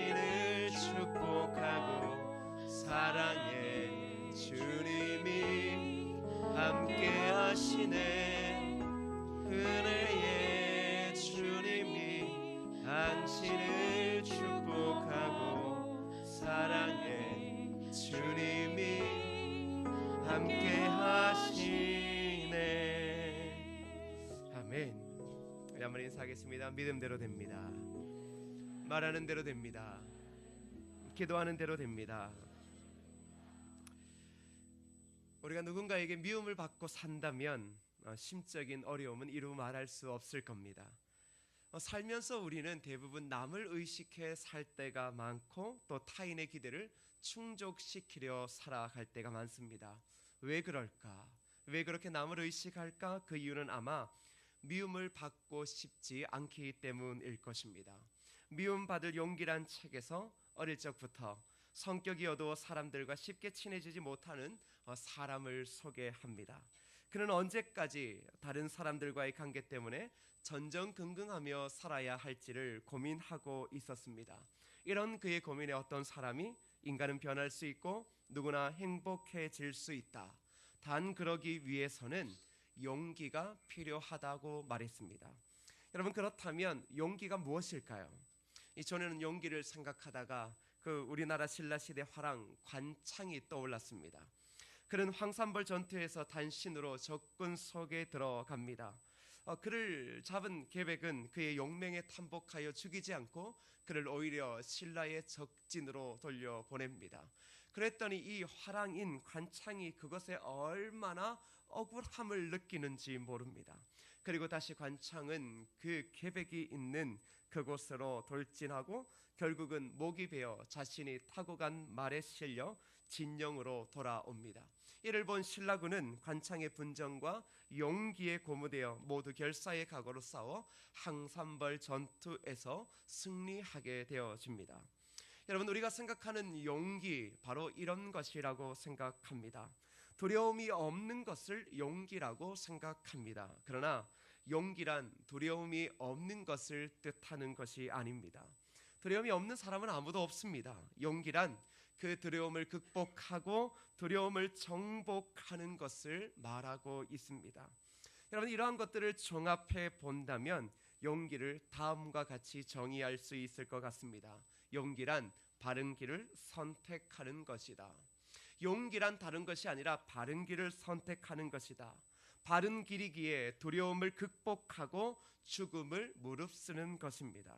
당신을 축복하고 사랑해 주님이 함께 하시네. 은혜의 주님이 당신을 축복하고 사랑해 주님이 함께 하시네. 아멘. 우리 한번 인사하겠습니다. 믿음대로 됩니다. 말하는 대로 됩니다. 기도하는 대로 됩니다. 우리가 누군가에게 미움을 받고 산다면 심적인 어려움은 이루 말할 수 없을 겁니다. 살면서 우리는 대부분 남을 의식해 살 때가 많고 또 타인의 기대를 충족시키려 살아갈 때가 많습니다. 왜 그럴까? 왜 그렇게 남을 의식할까? 그 이유는 아마 미움을 받고 싶지 않기 때문일 것입니다. 미움받을 용기란 책에서 어릴 적부터 성격이 어두워 사람들과 쉽게 친해지지 못하는 사람을 소개합니다. 그는 언제까지 다른 사람들과의 관계 때문에 전전긍긍하며 살아야 할지를 고민하고 있었습니다. 이런 그의 고민에 어떤 사람이 인간은 변할 수 있고 누구나 행복해질 수 있다. 단 그러기 위해서는 용기가 필요하다고 말했습니다. 여러분, 그렇다면 용기가 무엇일까요? 저는 용기를 생각하다가 우리나라 신라시대 화랑 관창이 떠올랐습니다. 그는 황산벌 전투에서 단신으로 적군 속에 들어갑니다. 그를 잡은 계백은 그의 용맹에 탐복하여 죽이지 않고 그를 오히려 신라의 적진으로 돌려보냅니다. 그랬더니 이 화랑인 관창이 그것에 얼마나 억울함을 느끼는지 모릅니다. 그리고 다시 관창은 그 계백이 있는 그곳으로 돌진하고 결국은 목이 베어 자신이 타고 간 말에 실려 진영으로 돌아옵니다. 이를 본 신라군은 관창의 분정과 용기에 고무되어 모두 결사의 각오로 싸워 황산벌 전투에서 승리하게 되어집니다. 여러분, 우리가 생각하는 용기, 바로 이런 것이라고 생각합니다. 두려움이 없는 것을 용기라고 생각합니다. 그러나 용기란 두려움이 없는 것을 뜻하는 것이 아닙니다. 두려움이 없는 사람은 아무도 없습니다. 용기란 그 두려움을 극복하고 두려움을 정복하는 것을 말하고 있습니다. 여러분, 이러한 것들을 종합해 본다면 용기를 다음과 같이 정의할 수 있을 것 같습니다. 용기란 바른 길을 선택하는 것이다. 용기란 다른 것이 아니라 바른 길을 선택하는 것이다. 바른 길이기에 두려움을 극복하고 죽음을 무릅쓰는 것입니다.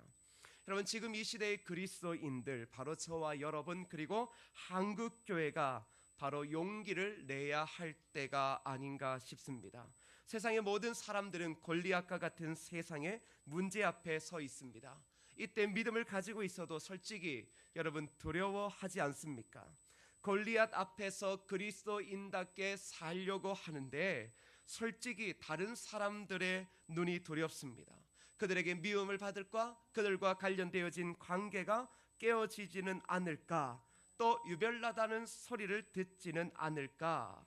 여러분, 지금 이 시대의 그리스도인들, 바로 저와 여러분, 그리고 한국교회가 바로 용기를 내야 할 때가 아닌가 싶습니다. 세상의 모든 사람들은 골리앗과 같은 세상의 문제 앞에 서 있습니다. 이때 믿음을 가지고 있어도 솔직히 여러분 두려워하지 않습니까? 골리앗 앞에서 그리스도인답게 살려고 하는데 솔직히 다른 사람들의 눈이 두렵습니다. 그들에게 미움을 받을까? 그들과 관련되어진 관계가 깨어지지는 않을까? 또 유별나다는 소리를 듣지는 않을까?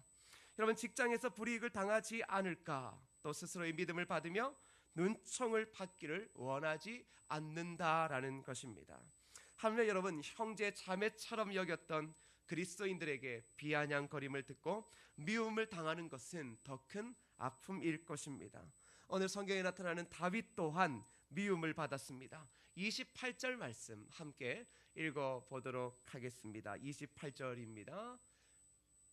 여러분, 직장에서 불이익을 당하지 않을까? 또 스스로의 믿음을 받으며 눈총을 받기를 원하지 않는다라는 것입니다. 하물며 여러분, 형제 자매처럼 여겼던 그리스도인들에게 비아냥거림을 듣고 미움을 당하는 것은 더 큰 아픔일 것입니다. 오늘 성경에 나타나는 다윗 또한 미움을 받았습니다. 28절 말씀 함께 읽어보도록 하겠습니다. 28절입니다.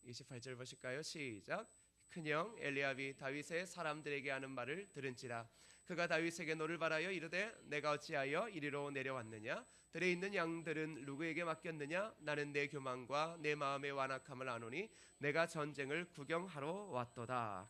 28절 보실까요? 시작. 큰형 엘리압이 다윗의 사람들에게 하는 말을 들은지라. 그가 다윗에게 노를 바라여 이르되 내가 어찌하여 이리로 내려왔느냐? 들에 있는 양들은 누구에게 맡겼느냐? 나는 내 교만과 내 마음의 완악함을 아노니 내가 전쟁을 구경하러 왔도다.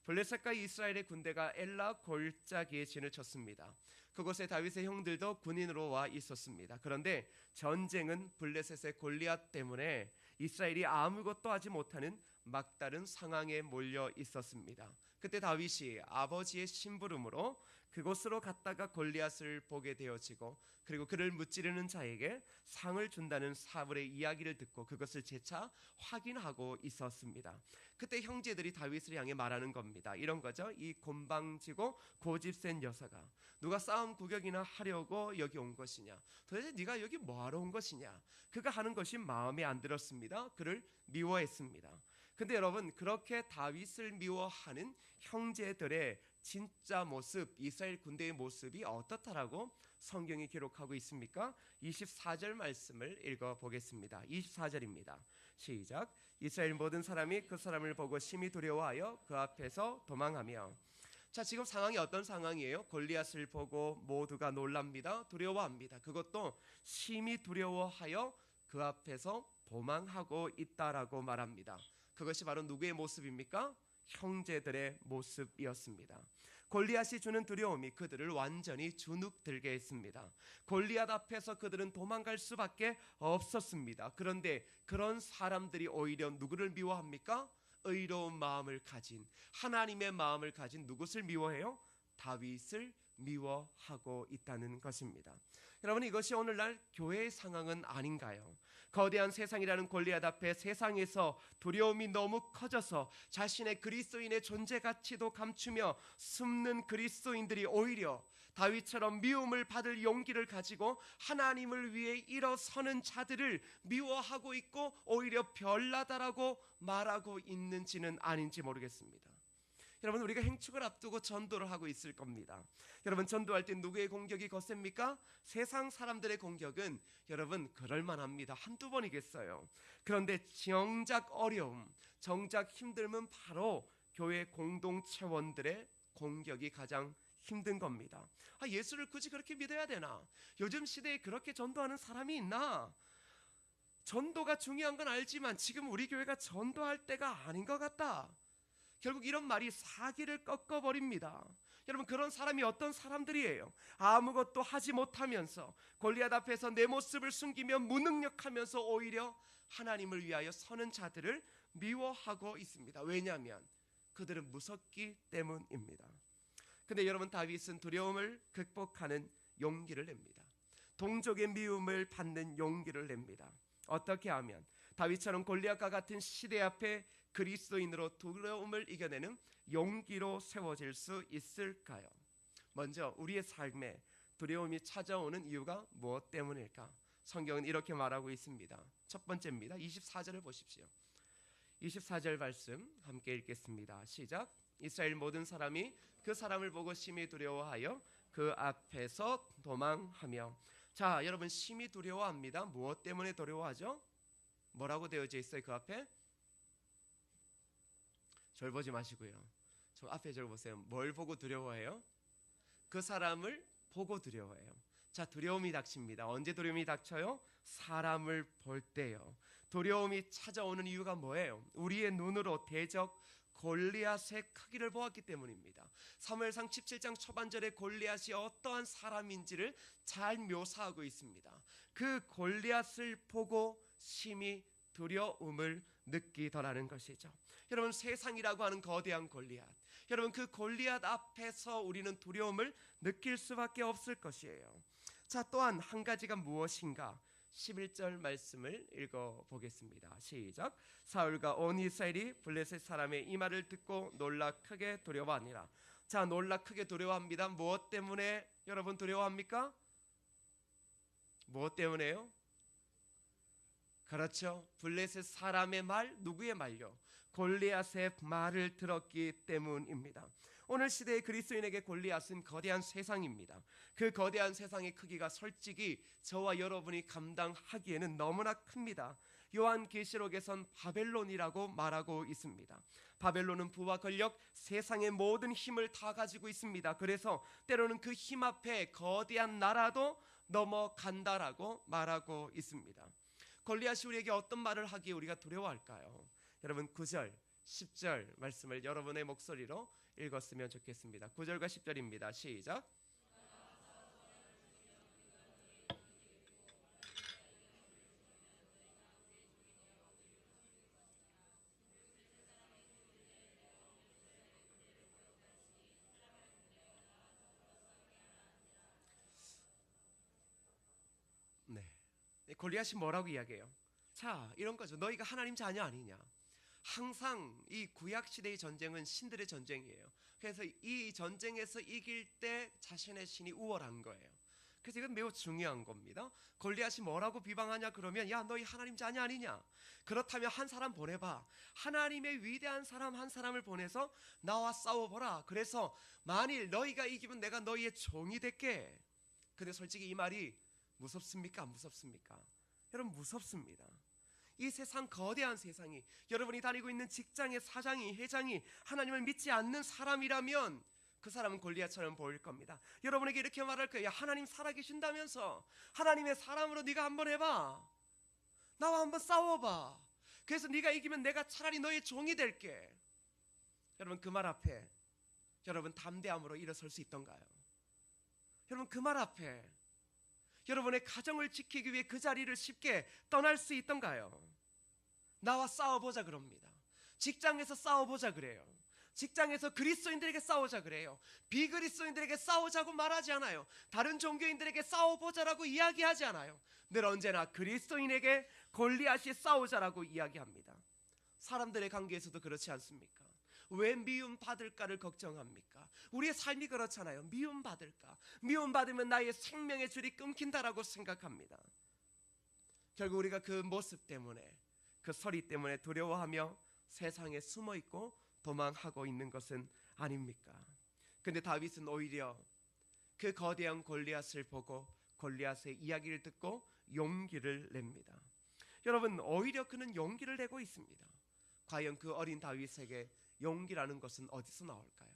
블레셋과 이스라엘의 군대가 엘라 골짜기에 진을 쳤습니다. 그곳에 다윗의 형들도 군인으로 와 있었습니다. 그런데 전쟁은 블레셋의 골리앗 때문에 이스라엘이 아무것도 하지 못하는 막다른 상황에 몰려 있었습니다. 그때 다윗이 아버지의 심부름으로 그곳으로 갔다가 골리앗을 보게 되어지고, 그리고 그를 무찌르는 자에게 상을 준다는 사울의 이야기를 듣고 그것을 재차 확인하고 있었습니다. 그때 형제들이 다윗을 향해 말하는 겁니다. 이런 거죠. 이 곤방지고 고집센 여사가 누가 싸움 구경이나 하려고 여기 온 것이냐, 도대체 네가 여기 뭐하러 온 것이냐. 그가 하는 것이 마음에 안 들었습니다. 그를 미워했습니다. 근데 여러분, 그렇게 다윗을 미워하는 형제들의 진짜 모습, 이스라엘 군대의 모습이 어떻다라고 성경이 기록하고 있습니까? 24절 말씀을 읽어보겠습니다. 24절입니다. 시작. 이스라엘 모든 사람이 그 사람을 보고 심히 두려워하여 그 앞에서 도망하며. 자, 지금 상황이 어떤 상황이에요? 골리앗을 보고 모두가 놀랍니다. 두려워합니다. 그것도 심히 두려워하여 그 앞에서 도망하고 있다라고 말합니다. 그것이 바로 누구의 모습입니까? 형제들의 모습이었습니다. 골리앗이 주는 두려움이 그들을 완전히 주눅들게 했습니다. 골리앗 앞에서 그들은 도망갈 수밖에 없었습니다. 그런데 그런 사람들이 오히려 누구를 미워합니까? 의로운 마음을 가진, 하나님의 마음을 가진 누구를 미워해요? 다윗을 미워하고 있다는 것입니다. 여러분, 이것이 오늘날 교회의 상황은 아닌가요? 거대한 세상이라는 골리앗 앞에 세상에서 두려움이 너무 커져서 자신의 그리스도인의 존재 가치도 감추며 숨는 그리스도인들이 오히려 다윗처럼 미움을 받을 용기를 가지고 하나님을 위해 일어서는 자들을 미워하고 있고 오히려 별나다라고 말하고 있는지는 아닌지 모르겠습니다. 여러분, 우리가 행축을 앞두고 전도를 하고 있을 겁니다. 여러분, 전도할 때 누구의 공격이 거셉니까? 세상 사람들의 공격은 여러분 그럴만합니다. 한두 번이겠어요. 그런데 정작 어려움, 정작 힘듦은 바로 교회 공동체원들의 공격이 가장 힘든 겁니다. 예수를 굳이 그렇게 믿어야 되나? 요즘 시대에 그렇게 전도하는 사람이 있나? 전도가 중요한 건 알지만 지금 우리 교회가 전도할 때가 아닌 것 같다. 결국 이런 말이 사기를 꺾어버립니다. 여러분, 그런 사람이 어떤 사람들이에요? 아무것도 하지 못하면서 골리앗 앞에서 내 모습을 숨기며 무능력하면서 오히려 하나님을 위하여 서는 자들을 미워하고 있습니다. 왜냐하면 그들은 무섭기 때문입니다. 근데 여러분, 다윗은 두려움을 극복하는 용기를 냅니다. 동족의 미움을 받는 용기를 냅니다. 어떻게 하면 다윗처럼 골리앗과 같은 시대 앞에 그리스도인으로 두려움을 이겨내는 용기로 세워질 수 있을까요? 먼저 우리의 삶에 두려움이 찾아오는 이유가 무엇 때문일까? 성경은 이렇게 말하고 있습니다. 첫 번째입니다. 24절을 보십시오. 24절 말씀 함께 읽겠습니다. 시작. 이스라엘 모든 사람이 그 사람을 보고 심히 두려워하여 그 앞에서 도망하며. 자, 여러분, 심히 두려워합니다. 무엇 때문에 두려워하죠? 뭐라고 되어져 있어요? 그 앞에? 절 보지 마시고요. 저 앞에 절 보세요. 뭘 보고 두려워해요? 그 사람을 보고 두려워해요. 자, 두려움이 닥칩니다. 언제 두려움이 닥쳐요? 사람을 볼 때요. 두려움이 찾아오는 이유가 뭐예요? 우리의 눈으로 대적 골리앗의 크기를 보았기 때문입니다. 사무엘상 17장 초반절에 골리앗이 어떠한 사람인지를 잘 묘사하고 있습니다. 그 골리앗을 보고 심히 두려움을 느끼더라는 것이죠. 여러분, 세상이라고 하는 거대한 골리앗, 여러분, 그 골리앗 앞에서 우리는 두려움을 느낄 수밖에 없을 것이에요. 자, 또한 한 가지가 무엇인가? 11절 말씀을 읽어보겠습니다. 시작. 사울과 온 이스라엘이 블레셋 사람의 이 말을 듣고 놀라 크게 두려워하니라. 자, 놀라 크게 두려워합니다. 무엇 때문에 여러분 두려워합니까? 무엇 때문에요? 그렇죠. 블레셋 사람의 말, 누구의 말요? 골리앗의 말을 들었기 때문입니다. 오늘 시대의 그리스도인에게 골리앗은 거대한 세상입니다. 그 거대한 세상의 크기가 솔직히 저와 여러분이 감당하기에는 너무나 큽니다. 요한계시록에선 바벨론이라고 말하고 있습니다. 바벨론은 부와 권력, 세상의 모든 힘을 다 가지고 있습니다. 그래서 때로는 그 힘 앞에 거대한 나라도 넘어간다라고 말하고 있습니다. 골리앗이 우리에게 어떤 말을 하기에 우리가 두려워할까요? 여러분, 9절, 10절 말씀을 여러분의 목소리로 읽었으면 좋겠습니다. 9절과 10절입니다. 시작. 골리앗이 뭐라고 이야기해요? 자, 이런 거죠. 너희가 하나님 자녀 아니냐. 항상 이 구약 시대의 전쟁은 신들의 전쟁이에요. 그래서 이 전쟁에서 이길 때 자신의 신이 우월한 거예요. 그래서 이건 매우 중요한 겁니다. 골리앗이 뭐라고 비방하냐 그러면, 야, 너희 하나님 자녀 아니냐. 그렇다면 한 사람 보내봐. 하나님의 위대한 사람 한 사람을 보내서 나와 싸워보라. 그래서 만일 너희가 이기면 내가 너희의 종이 될게. 근데 솔직히 이 말이 무섭습니까? 안 무섭습니까? 여러분, 무섭습니다. 이 세상, 거대한 세상이, 여러분이 다니고 있는 직장의 사장이, 회장이 하나님을 믿지 않는 사람이라면 그 사람은 골리앗처럼 보일 겁니다. 여러분에게 이렇게 말할 거예요. 야, 하나님 살아계신다면서 하나님의 사람으로 네가 한번 해봐. 나와 한번 싸워봐. 그래서 네가 이기면 내가 차라리 너의 종이 될게. 여러분, 그 말 앞에 여러분 담대함으로 일어설 수 있던가요? 여러분, 그 말 앞에 여러분의 가정을 지키기 위해 그 자리를 쉽게 떠날 수 있던가요? 나와 싸워보자 그럽니다. 직장에서 싸워보자 그래요. 직장에서 그리스도인들에게 싸우자 그래요. 비그리스도인들에게 싸우자고 말하지 않아요. 다른 종교인들에게 싸워보자라고 이야기하지 않아요. 늘 언제나 그리스도인에게 골리앗이 싸우자라고 이야기합니다. 사람들의 관계에서도 그렇지 않습니까? 왜 미움받을까를 걱정합니까? 우리의 삶이 그렇잖아요. 미움받을까? 미움받으면 나의 생명의 줄이 끊긴다라고 생각합니다. 결국 우리가 그 모습 때문에, 그 소리 때문에 두려워하며 세상에 숨어있고 도망하고 있는 것은 아닙니까? 근데 다윗은 오히려 그 거대한 골리앗을 보고 골리앗의 이야기를 듣고 용기를 냅니다. 여러분, 오히려 그는 용기를 내고 있습니다. 과연 그 어린 다윗에게 용기라는 것은 어디서 나올까요?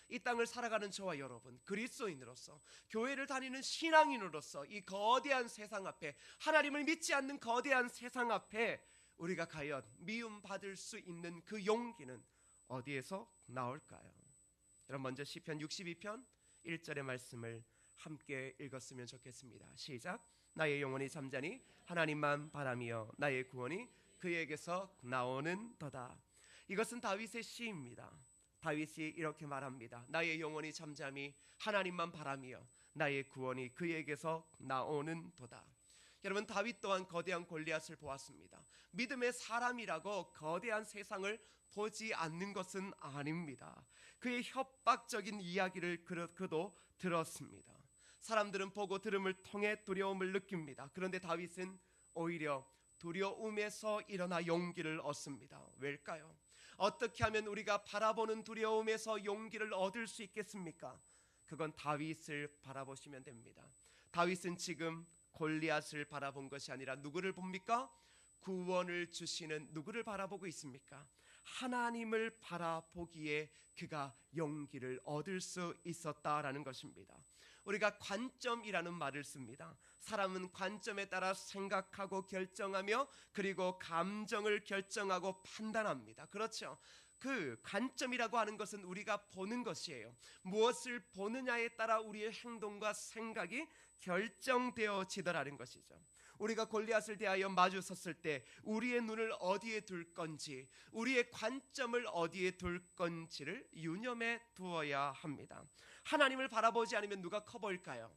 이 땅을 살아가는 저와 여러분, 그리스도인으로서, 교회를 다니는 신앙인으로서 이 거대한 세상 앞에, 하나님을 믿지 않는 거대한 세상 앞에 우리가 과연 미움받을 수 있는 그 용기는 어디에서 나올까요? 여러분, 먼저 시편 62편 1절의 말씀을 함께 읽었으면 좋겠습니다. 시작. 나의 영혼이 잠자니 하나님만 바라며 나의 구원이 그에게서 나오는 도다. 이것은 다윗의 시입니다. 다윗이 이렇게 말합니다. 나의 영혼이 잠잠히 하나님만 바라며 나의 구원이 그에게서 나오는 도다. 여러분, 다윗 또한 거대한 골리앗을 보았습니다. 믿음의 사람이라고 거대한 세상을 보지 않는 것은 아닙니다. 그의 협박적인 이야기를 그도 들었습니다. 사람들은 보고 들음을 통해 두려움을 느낍니다. 그런데 다윗은 오히려 두려움에서 일어나 용기를 얻습니다. 왜일까요? 어떻게 하면 우리가 바라보는 두려움에서 용기를 얻을 수 있겠습니까? 그건 다윗을 바라보시면 됩니다. 다윗은 지금 골리앗을 바라본 것이 아니라 누구를 봅니까? 구원을 주시는 누구를 바라보고 있습니까? 하나님을 바라보기에 그가 용기를 얻을 수 있었다라는 것입니다. 우리가 관점이라는 말을 씁니다. 사람은 관점에 따라 생각하고 결정하며 그리고 감정을 결정하고 판단합니다. 그렇죠? 그 관점이라고 하는 것은 우리가 보는 것이에요. 무엇을 보느냐에 따라 우리의 행동과 생각이 결정되어지더라는 것이죠. 우리가 골리앗을 대하여 마주섰을 때 우리의 눈을 어디에 둘 건지, 우리의 관점을 어디에 둘 건지를 유념해 두어야 합니다. 하나님을 바라보지 않으면 누가 커 보일까요?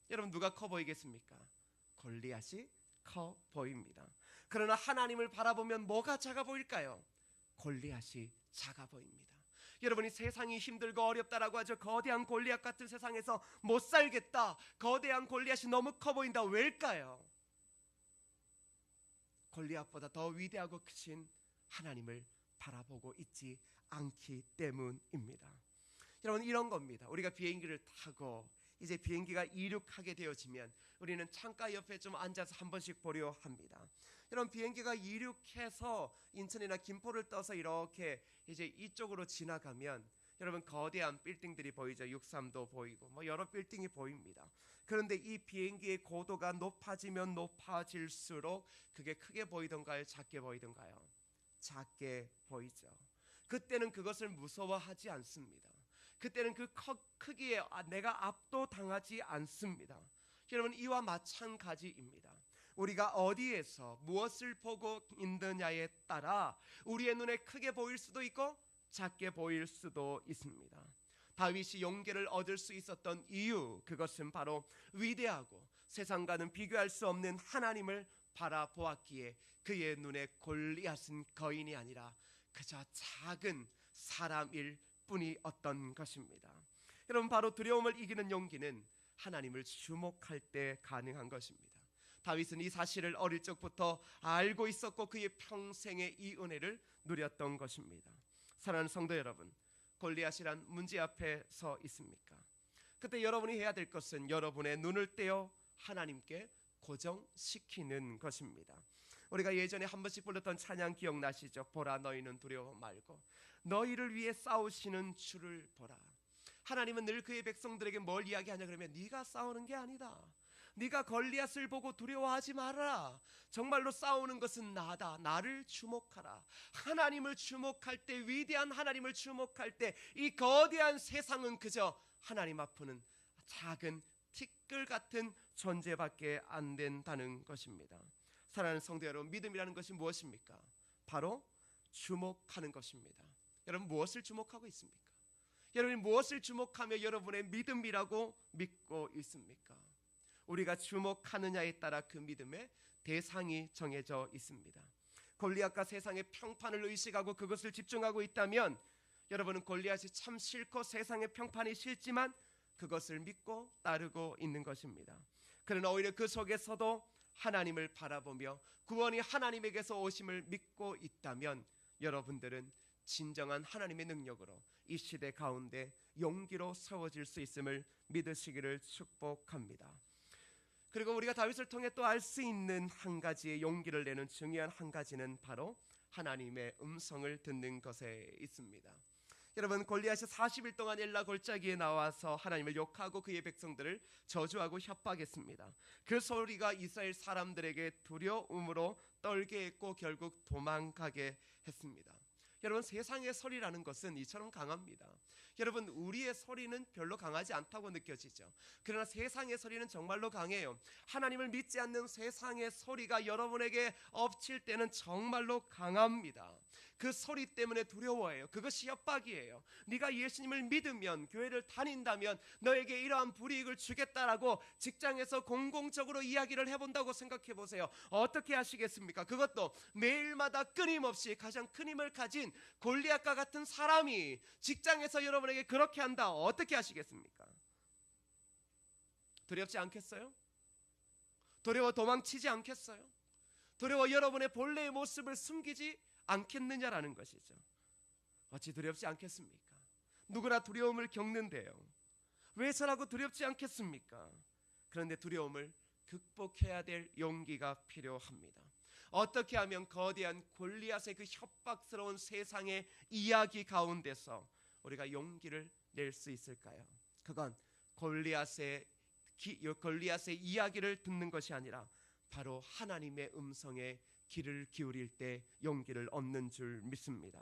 여러분, 누가 커 보이겠습니까? 골리앗이 커 보입니다. 그러나 하나님을 바라보면 뭐가 작아 보일까요? 골리앗이 작아 보입니다. 여러분이 세상이 힘들고 어렵다라고 하죠. 거대한 골리앗 같은 세상에서 못 살겠다, 거대한 골리앗이 너무 커 보인다. 왜일까요? 골리앗보다 더 위대하고 크신 하나님을 바라보고 있지 않기 때문입니다. 여러분, 이런 겁니다. 우리가 비행기를 타고 이제 비행기가 이륙하게 되어지면 우리는 창가 옆에 좀 앉아서 한 번씩 보려 합니다. 여러분, 비행기가 이륙해서 인천이나 김포를 떠서 이렇게 이제 이쪽으로 지나가면 여러분, 거대한 빌딩들이 보이죠. 63도 보이고 뭐 여러 빌딩이 보입니다. 그런데 이 비행기의 고도가 높아지면 높아질수록 그게 크게 보이던가요? 작게 보이던가요? 작게 보이죠. 그때는 그것을 무서워하지 않습니다. 그때는 그 크기에 내가 압도당하지 않습니다. 여러분, 이와 마찬가지입니다. 우리가 어디에서 무엇을 보고 있느냐에 따라 우리의 눈에 크게 보일 수도 있고 작게 보일 수도 있습니다. 다윗이 용기를 얻을 수 있었던 이유, 그것은 바로 위대하고 세상과는 비교할 수 없는 하나님을 바라보았기에 그의 눈에 골리앗은 거인이 아니라 그저 작은 사람일 뿐이었던 것입니다. 여러분, 바로 두려움을 이기는 용기는 하나님을 주목할 때 가능한 것입니다. 다윗은 이 사실을 어릴 적부터 알고 있었고 그의 평생의 이 은혜를 누렸던 것입니다. 사랑하는 성도 여러분, 골리앗이란 문제 앞에 서 있습니까? 그때 여러분이 해야 될 것은 여러분의 눈을 떼어 하나님께 고정시키는 것입니다. 우리가 예전에 한 번씩 불렀던 찬양 기억나시죠? 보라, 너희는 두려워 말고 너희를 위해 싸우시는 주를 보라. 하나님은 늘 그의 백성들에게 뭘 이야기하냐 그러면 네가 싸우는 게 아니다. 네가 골리앗을 보고 두려워하지 말아라. 정말로 싸우는 것은 나다. 나를 주목하라. 하나님을 주목할 때, 위대한 하나님을 주목할 때 이 거대한 세상은 그저 하나님 앞에는 작은 티끌 같은 존재밖에 안 된다는 것입니다. 사랑하는 성도 여러분, 믿음이라는 것이 무엇입니까? 바로 주목하는 것입니다. 여러분, 무엇을 주목하고 있습니까? 여러분이 무엇을 주목하며 여러분의 믿음이라고 믿고 있습니까? 우리가 주목하느냐에 따라 그 믿음의 대상이 정해져 있습니다. 골리앗과 세상의 평판을 의식하고 그것을 집중하고 있다면 여러분은 골리앗이 참 싫고 세상의 평판이 싫지만 그것을 믿고 따르고 있는 것입니다. 그러나 오히려 그 속에서도 하나님을 바라보며 구원이 하나님에게서 오심을 믿고 있다면 여러분들은 진정한 하나님의 능력으로 이 시대 가운데 용기로 세워질 수 있음을 믿으시기를 축복합니다. 그리고 우리가 다윗을 통해 또 알 수 있는 한 가지의 용기를 내는 중요한 한 가지는 바로 하나님의 음성을 듣는 것에 있습니다. 여러분, 골리앗이 40일 동안 엘라 골짜기에 나와서 하나님을 욕하고 그의 백성들을 저주하고 협박했습니다. 그 소리가 이스라엘 사람들에게 두려움으로 떨게 했고 결국 도망가게 했습니다. 여러분, 세상의 소리라는 것은 이처럼 강합니다. 여러분, 우리의 소리는 별로 강하지 않다고 느껴지죠. 그러나 세상의 소리는 정말로 강해요. 하나님을 믿지 않는 세상의 소리가 여러분에게 엎칠 때는 정말로 강합니다. 그 소리 때문에 두려워해요. 그것이 협박이에요. 네가 예수님을 믿으면, 교회를 다닌다면 너에게 이러한 불이익을 주겠다라고 직장에서 공공적으로 이야기를 해본다고 생각해 보세요. 어떻게 하시겠습니까? 그것도 매일마다 끊임없이 가장 큰 힘을 가진 골리앗과 같은 사람이 직장에서 여러분에게 그렇게 한다. 어떻게 하시겠습니까? 두렵지 않겠어요? 두려워 도망치지 않겠어요? 두려워 여러분의 본래의 모습을 숨기지 않겠느냐라는 것이죠. 어찌 두렵지 않겠습니까? 누구나 두려움을 겪는데요. 왜 저라고 두렵지 않겠습니까? 그런데 두려움을 극복해야 될 용기가 필요합니다. 어떻게 하면 거대한 골리앗의 그 협박스러운 세상의 이야기 가운데서 우리가 용기를 낼 수 있을까요? 그건 골리앗의 이야기를 듣는 것이 아니라 바로 하나님의 음성에 귀를 기울일 때 용기를 얻는 줄 믿습니다.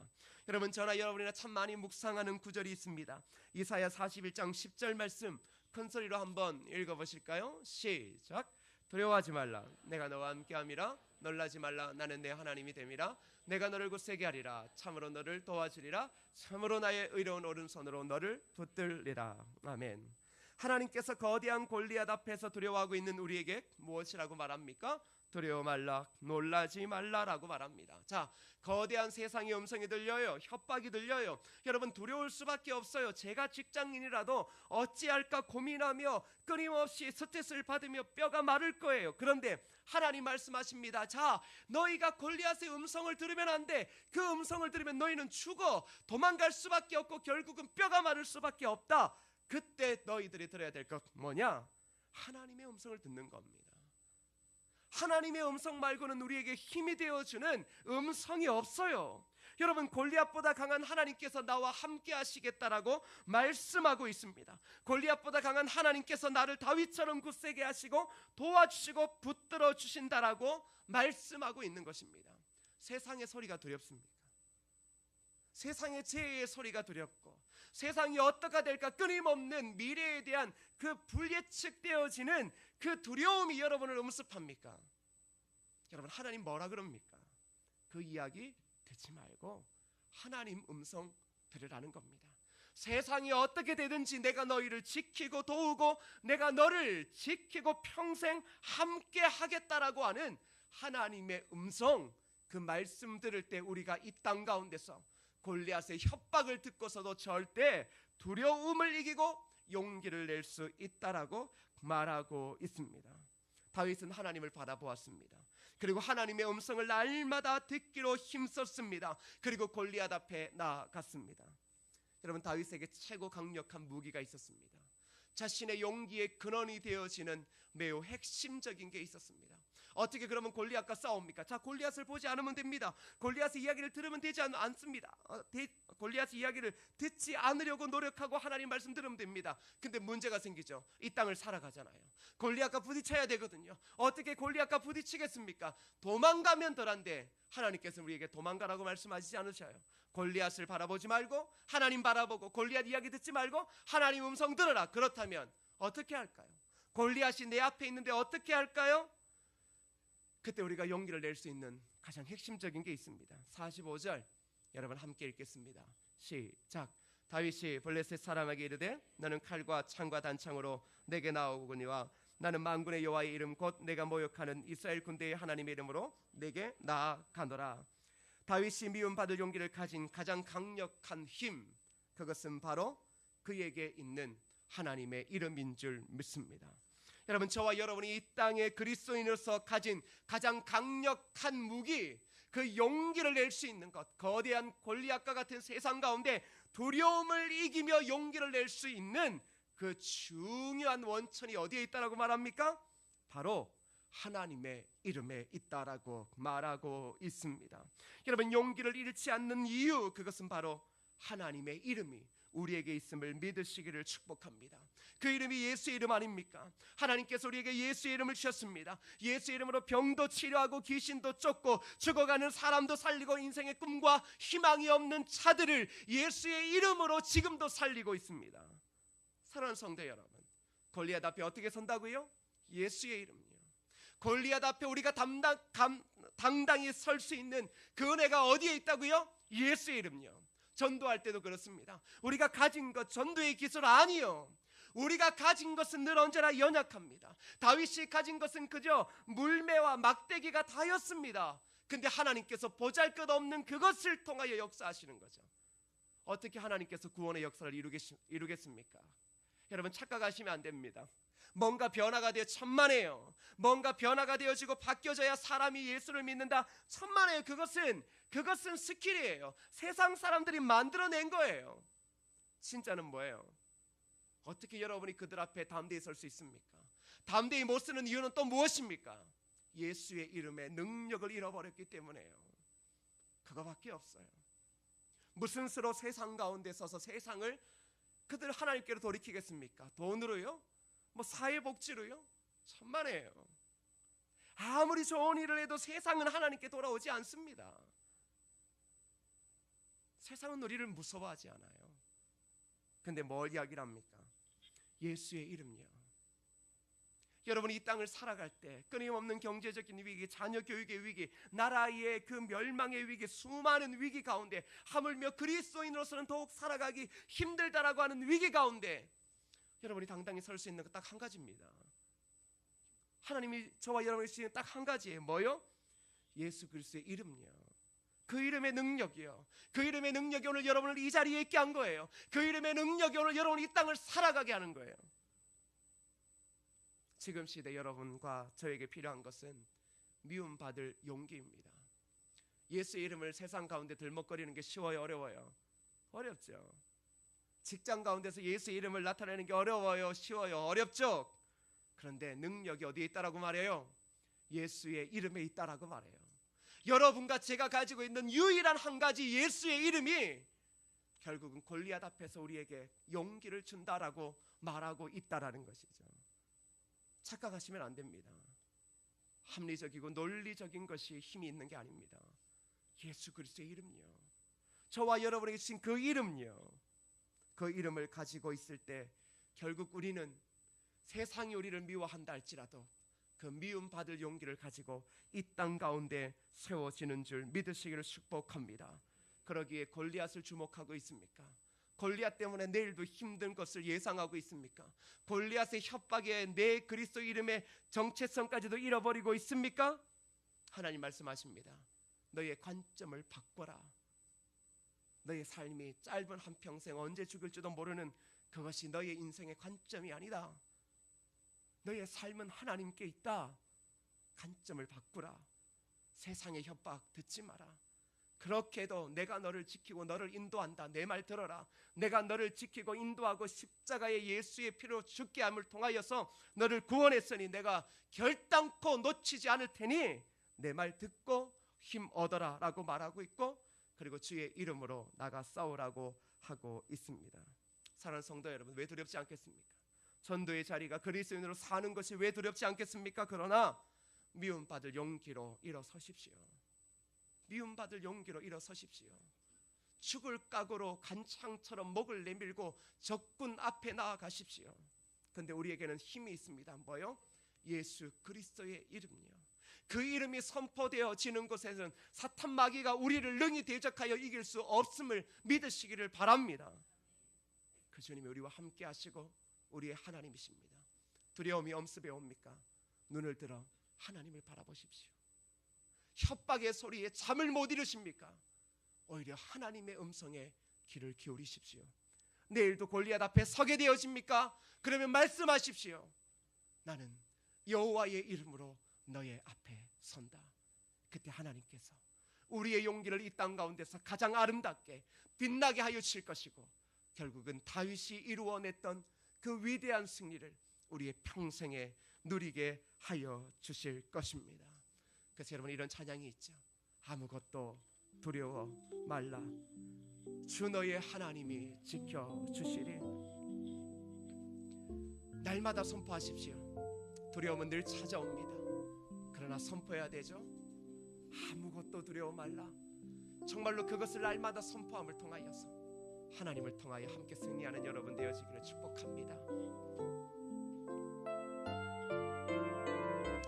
여러분, 저나 여러분이나 참 많이 묵상하는 구절이 있습니다. 이사야 41장 10절 말씀 큰 소리로 한번 읽어보실까요? 시작. 두려워하지 말라. 내가 너와 함께함이라. 놀라지 말라. 나는 내 하나님이 됨이라. 내가 너를 굳세게 하리라. 참으로 너를 도와주리라. 참으로 나의 의로운 오른손으로 너를 붙들리라. 아멘. 하나님께서 거대한 골리앗 앞에서 두려워하고 있는 우리에게 무엇이라고 말합니까? 두려워 말라, 놀라지 말라라고 말합니다. 자, 거대한 세상의 음성이 들려요. 협박이 들려요. 여러분, 두려울 수밖에 없어요. 제가 직장인이라도 어찌할까 고민하며 끊임없이 스트레스를 받으며 뼈가 마를 거예요. 그런데 하나님 말씀하십니다. 자, 너희가 골리앗의 음성을 들으면 안 돼. 그 음성을 들으면 너희는 죽어. 도망갈 수밖에 없고 결국은 뼈가 마를 수밖에 없다. 그때 너희들이 들어야 될 것 뭐냐? 하나님의 음성을 듣는 겁니다. 하나님의 음성 말고는 우리에게 힘이 되어주는 음성이 없어요. 여러분, 골리앗보다 강한 하나님께서 나와 함께 하시겠다라고 말씀하고 있습니다. 골리앗보다 강한 하나님께서 나를 다윗처럼 굳세게 하시고 도와주시고 붙들어 주신다라고 말씀하고 있는 것입니다. 세상의 소리가 두렵습니까? 세상의 재해의 소리가 두렵고 세상이 어떻게 될까 끊임없는 미래에 대한 그 불예측되어지는 그 두려움이 여러분을 음습합니까? 여러분, 하나님 뭐라 그럽니까? 그 이야기 듣지 말고 하나님 음성 들으라는 겁니다. 세상이 어떻게 되든지 내가 너희를 지키고 도우고 내가 너를 지키고 평생 함께 하겠다라고 하는 하나님의 음성, 그 말씀 들을 때 우리가 이 땅 가운데서 골리앗의 협박을 듣고서도 절대 두려움을 이기고 용기를 낼 수 있다라고 말하고 있습니다. 다윗은 하나님을 바라보았습니다. 그리고 하나님의 음성을 날마다 듣기로 힘썼습니다. 그리고 골리앗 앞에 나아갔습니다. 여러분, 다윗에게 최고 강력한 무기가 있었습니다. 자신의 용기의 근원이 되어지는 매우 핵심적인 게 있었습니다. 어떻게 그러면 골리앗과 싸웁니까? 자, 골리앗을 보지 않으면 됩니다. 골리앗의 이야기를 들으면 되지 않습니다. 골리앗의 이야기를 듣지 않으려고 노력하고 하나님 말씀 들으면 됩니다. 근데 문제가 생기죠. 이 땅을 살아가잖아요. 골리앗과 부딪혀야 되거든요. 어떻게 골리앗과 부딪히겠습니까? 도망가면 덜한데 하나님께서 우리에게 도망가라고 말씀하시지 않으셔요. 골리앗을 바라보지 말고 하나님 바라보고, 골리앗 이야기 듣지 말고 하나님 음성 들으라. 그렇다면 어떻게 할까요? 골리앗이 내 앞에 있는데 어떻게 할까요? 그때 우리가 용기를 낼 수 있는 가장 핵심적인 게 있습니다. 45절 여러분 함께 읽겠습니다. 시작. 다윗이 블레셋 사람에게 이르되 너는 칼과 창과 단창으로 내게 나오거니와 나는 만군의 여호와의 이름 곧 내가 모욕하는 이스라엘 군대의 하나님의 이름으로 내게 나아가노라. 다윗이 미움받을 용기를 가진 가장 강력한 힘, 그것은 바로 그에게 있는 하나님의 이름인 줄 믿습니다. 여러분, 저와 여러분이 이 땅에 그리스도인으로서 가진 가장 강력한 무기, 그 용기를 낼 수 있는 것, 거대한 골리앗과 같은 세상 가운데 두려움을 이기며 용기를 낼 수 있는 그 중요한 원천이 어디에 있다라고 말합니까? 바로 하나님의 이름에 있다라고 말하고 있습니다. 여러분, 용기를 잃지 않는 이유, 그것은 바로 하나님의 이름이 우리에게 있음을 믿으시기를 축복합니다. 그 이름이 예수의 이름 아닙니까? 하나님께서 우리에게 예수의 이름을 주셨습니다. 예수의 이름으로 병도 치료하고 귀신도 쫓고 죽어가는 사람도 살리고 인생의 꿈과 희망이 없는 자들을 예수의 이름으로 지금도 살리고 있습니다. 사랑하는 성도 여러분, 골리앗 앞에 어떻게 선다고요? 예수의 이름이요. 골리앗 앞에 우리가 당당히 설 수 있는 그 은혜가 어디에 있다고요? 예수의 이름이요. 전도할 때도 그렇습니다. 우리가 가진 것 전도의 기술 아니요. 우리가 가진 것은 늘 언제나 연약합니다. 다윗이 가진 것은 그저 물매와 막대기가 다였습니다. 근데 하나님께서 보잘것없는 그것을 통하여 역사하시는 거죠. 어떻게 하나님께서 구원의 역사를 이루겠습니까? 여러분, 착각하시면 안 됩니다. 뭔가 변화가 되어 천만에요. 뭔가 변화가 되어지고 바뀌어져야 사람이 예수를 믿는다. 천만에요. 그것은 스킬이에요. 세상 사람들이 만들어낸 거예요. 진짜는 뭐예요? 어떻게 여러분이 그들 앞에 담대히 설 수 있습니까? 담대히 못 쓰는 이유는 또 무엇입니까? 예수의 이름의 능력을 잃어버렸기 때문에요. 그거밖에 없어요. 무슨 수로 세상 가운데 서서 세상을 그들 하나님께로 돌이키겠습니까? 돈으로요? 뭐 사회복지로요? 천만에요. 아무리 좋은 일을 해도 세상은 하나님께 돌아오지 않습니다. 세상은 우리를 무서워하지 않아요. 근데 뭘 이야기를 합니까? 예수의 이름이요. 여러분이 이 땅을 살아갈 때 끊임없는 경제적인 위기, 자녀 교육의 위기, 나라의 그 멸망의 위기, 수많은 위기 가운데, 하물며 그리스도인으로서는 더욱 살아가기 힘들다라고 하는 위기 가운데 여러분이 당당히 설 수 있는 것 딱 한 가지입니다. 하나님이 저와 여러분이 주시는 딱 한 가지예요. 뭐요? 예수 그리스도의 이름이요. 그 이름의 능력이요. 그 이름의 능력이 오늘 여러분을 이 자리에 있게 한 거예요. 그 이름의 능력이 오늘 여러분이 이 땅을 살아가게 하는 거예요. 지금 시대 여러분과 저에게 필요한 것은 미움받을 용기입니다. 예수의 이름을 세상 가운데 들먹거리는 게 쉬워요? 어려워요? 어렵죠. 직장 가운데서 예수의 이름을 나타내는 게 어려워요? 쉬워요? 어렵죠. 그런데 능력이 어디에 있다라고 말해요? 예수의 이름에 있다라고 말해요. 여러분과 제가 가지고 있는 유일한 한 가지 예수의 이름이 결국은 골리앗 앞에서 우리에게 용기를 준다라고 말하고 있다라는 것이죠. 착각하시면 안 됩니다. 합리적이고 논리적인 것이 힘이 있는 게 아닙니다. 예수 그리스도의 이름이요. 저와 여러분에게 주신 그 이름이요. 그 이름을 가지고 있을 때 결국 우리는 세상이 우리를 미워한다 할지라도 그 미움받을 용기를 가지고 이 땅 가운데 세워지는 줄 믿으시기를 축복합니다. 그러기에 골리앗을 주목하고 있습니까? 골리앗 때문에 내일도 힘든 것을 예상하고 있습니까? 골리앗의 협박에 내 그리스도 이름의 정체성까지도 잃어버리고 있습니까? 하나님 말씀하십니다. 너의 관점을 바꿔라. 너의 삶이 짧은 한평생 언제 죽을지도 모르는 그것이 너의 인생의 관점이 아니다. 너의 삶은 하나님께 있다. 관점을 바꾸라. 세상의 협박 듣지 마라. 그렇게 해도 내가 너를 지키고 너를 인도한다. 내 말 들어라. 내가 너를 지키고 인도하고 십자가의 예수의 피로 죽게 함을 통하여서 너를 구원했으니 내가 결단코 놓치지 않을 테니 내 말 듣고 힘 얻어라 라고 말하고 있고, 그리고 주의 이름으로 나가 싸우라고 하고 있습니다. 사랑하는 성도 여러분, 왜 두렵지 않겠습니까? 전도의 자리가 그리스도인으로 사는 것이 왜 두렵지 않겠습니까? 그러나 미움받을 용기로 일어서십시오. 미움받을 용기로 일어서십시오. 죽을 각오로 간창처럼 목을 내밀고 적군 앞에 나아가십시오. 그런데 우리에게는 힘이 있습니다. 뭐요? 예수 그리스도의 이름이요. 그 이름이 선포되어지는 곳에서는 사탄 마귀가 우리를 능히 대적하여 이길 수 없음을 믿으시기를 바랍니다. 그 주님이 우리와 함께 하시고 우리의 하나님이십니다. 두려움이 엄습해 옵니까? 눈을 들어 하나님을 바라보십시오. 협박의 소리에 잠을 못 이루십니까? 오히려 하나님의 음성에 귀를 기울이십시오. 내일도 골리앗 앞에 서게 되어집니까? 그러면 말씀하십시오. 나는 여호와의 이름으로 너의 앞에 선다. 그때 하나님께서 우리의 용기를 이 땅 가운데서 가장 아름답게 빛나게 하여 주실 것이고, 결국은 다윗이 이루어냈던 그 위대한 승리를 우리의 평생에 누리게 하여 주실 것입니다. 그래서 여러분, 이런 찬양이 있죠. 아무것도 두려워 말라. 주 너의 하나님이 지켜주시리. 날마다 선포하십시오. 두려움은 늘 찾아옵니다. 그러나 선포해야 되죠. 아무것도 두려워 말라. 정말로 그것을 날마다 선포함을 통하여서 하나님을 통하여 함께 승리하는 여러분 되어지기를 축복합니다.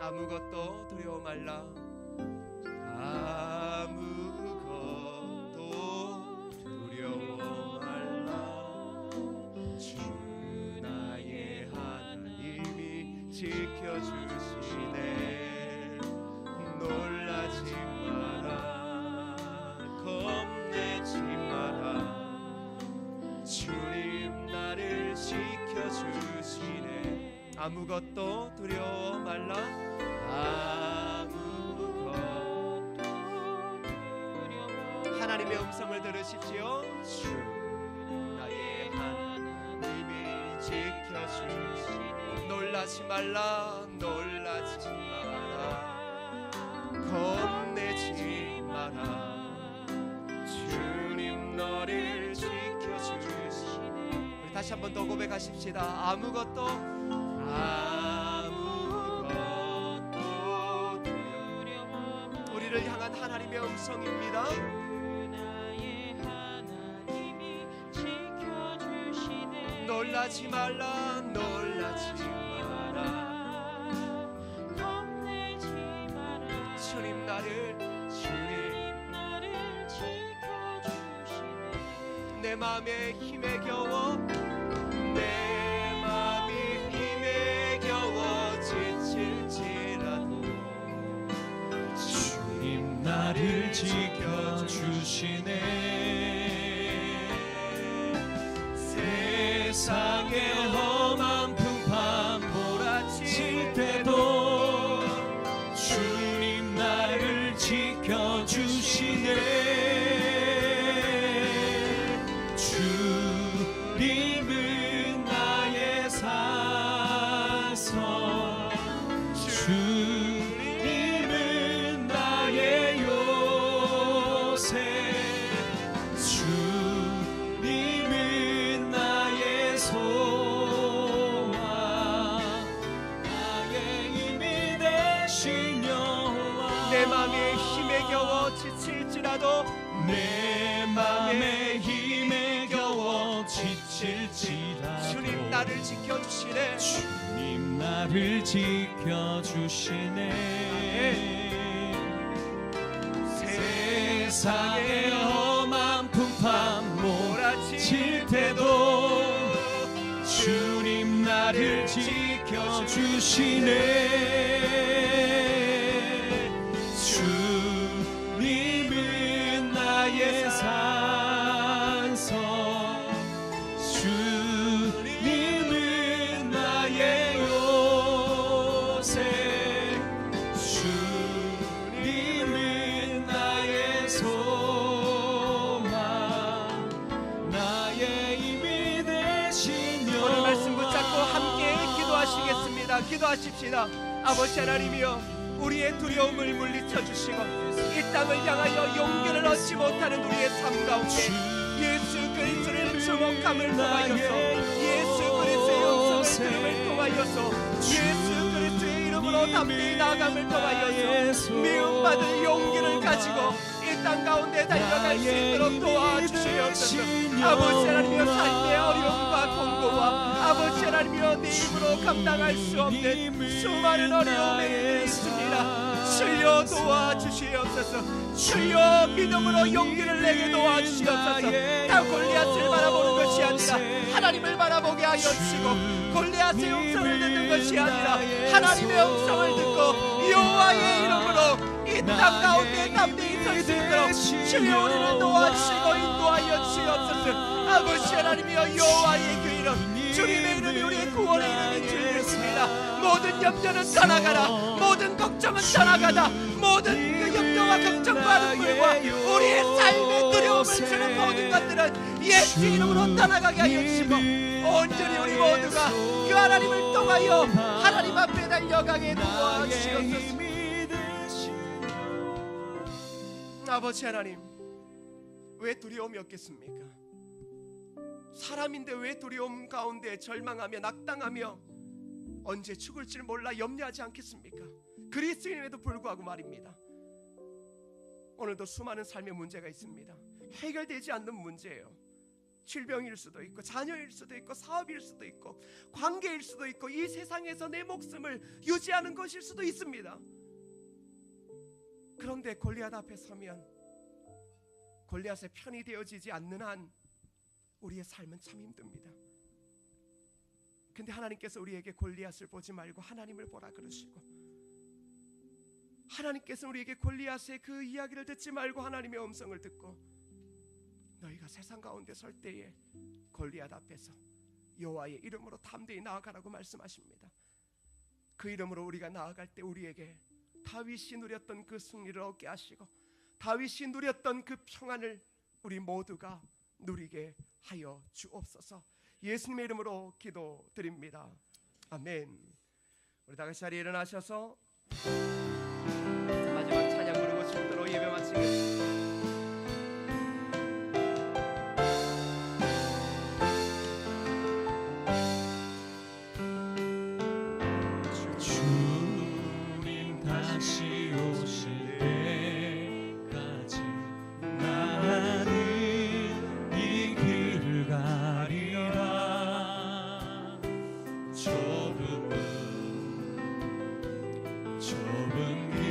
아무것도 두려워 말라. 아무것도 두려워 말라. 주 나의 하나님이 지켜주시네. 놀라지 마라. 겁내지 마라. 주님 나를 지켜주시네. 아무것도 두려워 말라. 아무것도 두려워. 하나님의 음성을 들으십시오. 주 나의 하나님이 지켜주시니. 놀라지 말라. 놀라지 마라. 겁내지 마라. 주님 너를 지켜주시니. 우리 다시 한번 더 고백하십시다. 아무것도 두려워. 우리를 향한 하나님의 음성입니다. 나의 하나님이 지켜주시네. 놀라지 말라. 놀라지 마라. 겁내지 마라. 주님 나를 지켜주시네. 내 마음의 힘에 겨워 나를 지켜주시네. 세상의 험한 풍파 몰아칠 때도 주님 나를 지켜주시네. 주님은 나의 산성, 주님은 나의 주님은 나의 소망, 나의 힘이 되신 여호와. 내 맘의 힘에 겨워 지칠지라도, 내 맘의 힘에 겨워 지칠지라도 주님 나를 지켜주시네. 주님 나를 지켜주시네. 세상의 험한 풍파 몰아칠 때도 주님 나를 지켜주시네. 기도하십시다. 아버지 하나님이여, 우리의 두려움을 물리쳐 주시고 이 땅을 향하여 용기를 얻지 못하는 우리의 삶 가운데 예수 그리스도를 주목함을 통하여서, 예수 그리스도의 영성을 들음을 통하여서, 예수 그리스도의 이름으로 담대히 나아감을 통하여서 미움받을 용기를 가지고 이 땅 가운데 달려갈 수 있도록 도와주시옵소서. 아버지 하나님이여, 삶의 어려움과 공고와 아버지 하나님이여, 내 힘으로 감당할 수 없는 수많은 어려움이 있습니다. 주여 도와주시옵소서. 주여 믿음으로 용기를 내게 도와주시옵소서. 다 골리앗을 바라보는 것이 아니라 하나님을 바라보게 하여 주시고, 골리앗의 음성을 듣는 것이 아니라 하나님의 음성을 듣고 여호와의 이름으로 이 땅 가운데 담대히 설 수 있도록 주여 우리를 도와주시고 인도하여 주시옵소서. 아버지 하나님이여, 여호와의 그 이름, 주님의 이름이 우리의 구원의 이름인 줄 믿습니다. 모든 염려는 떠나가라, 모든 걱정은 떠나가다, 모든 그 염려와 걱정과 눈물과 우리의 삶에 두려움을 주는 모든 것들은 예수 이름으로 떠나가게 하여 주시고, 온전히 우리 모두가 그 하나님을 통하여 하나님 앞에 달려가게 도와주시옵소서. 아버지 하나님, 왜 두려움이 없겠습니까? 사람인데 왜 두려움 가운데 절망하며 낙당하며 언제 죽을지 몰라 염려하지 않겠습니까? 그리스도인에도 불구하고 말입니다. 오늘도 수많은 삶의 문제가 있습니다. 해결되지 않는 문제예요. 질병일 수도 있고, 자녀일 수도 있고, 사업일 수도 있고, 관계일 수도 있고, 이 세상에서 내 목숨을 유지하는 것일 수도 있습니다. 그런데 골리앗 앞에 서면 골리앗의 편이 되어지지 않는 한 우리의 삶은 참 힘듭니다. 근데 하나님께서 우리에게 골리앗을 보지 말고 하나님을 보라 그러시고, 하나님께서 우리에게 골리앗의 그 이야기를 듣지 말고 하나님의 음성을 듣고, 너희가 세상 가운데 설 때에 골리앗 앞에서 여호와의 이름으로 담대히 나아가라고 말씀하십니다. 그 이름으로 우리가 나아갈 때 우리에게 다윗이 누렸던 그 승리를 얻게 하시고, 다윗이 누렸던 그 평안을 우리 모두가 누리게 하여 주옵소서. 예수님의 이름으로 기도드립니다. 아멘. 우리 다 같이 자리에 일어나셔서 마지막 찬양 부르고 싶도록 예배 마치겠습니다. 주님 다시 오실 때까지 나는 이 길을 가리라. 좁은 길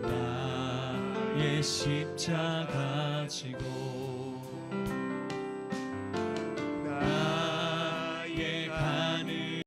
나의 십자가 지고